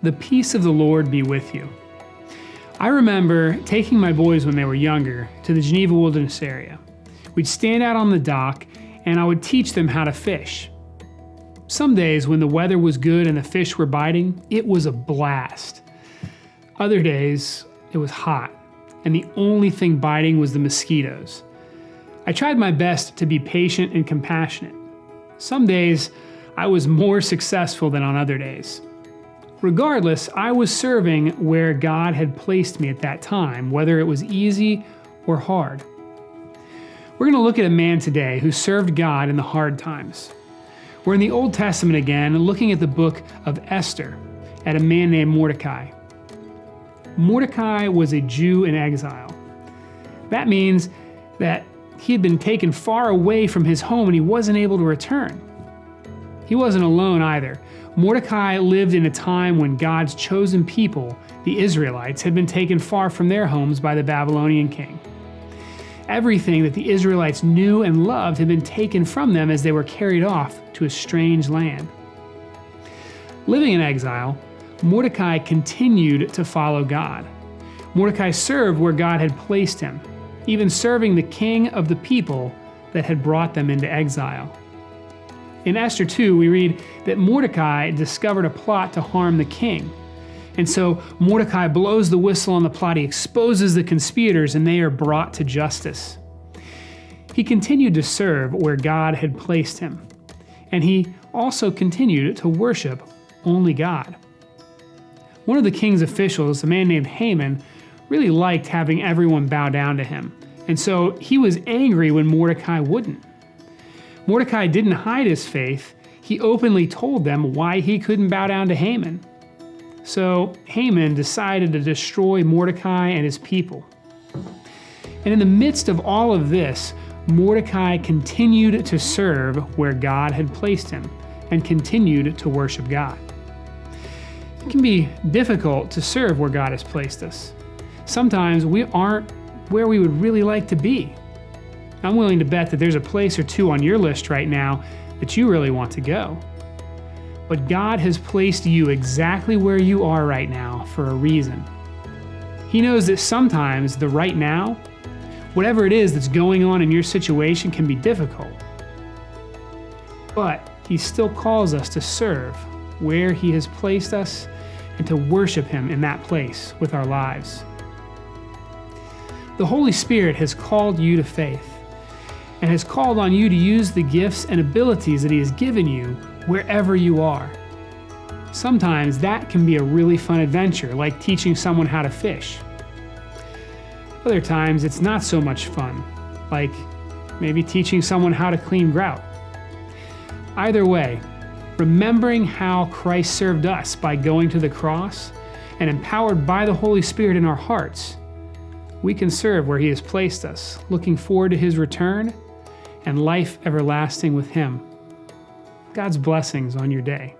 The peace of the Lord be with you. I remember taking my boys when they were younger to the Geneva Wilderness area. We'd stand out on the dock and I would teach them how to fish. Some days when the weather was good and the fish were biting, it was a blast. Other days, it was hot and the only thing biting was the mosquitoes. I tried my best to be patient and compassionate. Some days, I was more successful than on other days. Regardless, I was serving where God had placed me at that time, whether it was easy or hard. We're going to look at a man today who served God in the hard times. We're in the Old Testament again, looking at the book of Esther, at a man named Mordecai. Mordecai was a Jew in exile. That means that he had been taken far away from his home and he wasn't able to return. He wasn't alone either. Mordecai lived in a time when God's chosen people, the Israelites, had been taken far from their homes by the Babylonian king. Everything that the Israelites knew and loved had been taken from them as they were carried off to a strange land. Living in exile, Mordecai continued to follow God. Mordecai served where God had placed him, even serving the king of the people that had brought them into exile. In Esther 2, we read that Mordecai discovered a plot to harm the king. And so Mordecai blows the whistle on the plot, he exposes the conspirators, and they are brought to justice. He continued to serve where God had placed him, and he also continued to worship only God. One of the king's officials, a man named Haman, really liked having everyone bow down to him, and so he was angry when Mordecai wouldn't. Mordecai didn't hide his faith. He openly told them why he couldn't bow down to Haman. So Haman decided to destroy Mordecai and his people. And in the midst of all of this, Mordecai continued to serve where God had placed him and continued to worship God. It can be difficult to serve where God has placed us. Sometimes we aren't where we would really like to be. I'm willing to bet that there's a place or two on your list right now that you really want to go. But God has placed you exactly where you are right now for a reason. He knows that sometimes the right now, whatever it is that's going on in your situation, can be difficult. But He still calls us to serve where He has placed us and to worship Him in that place with our lives. The Holy Spirit has called you to faith and has called on you to use the gifts and abilities that He has given you wherever you are. Sometimes that can be a really fun adventure, like teaching someone how to fish. Other times it's not so much fun, like maybe teaching someone how to clean grout. Either way, remembering how Christ served us by going to the cross and empowered by the Holy Spirit in our hearts, we can serve where He has placed us, looking forward to His return and life everlasting with Him. God's blessings on your day.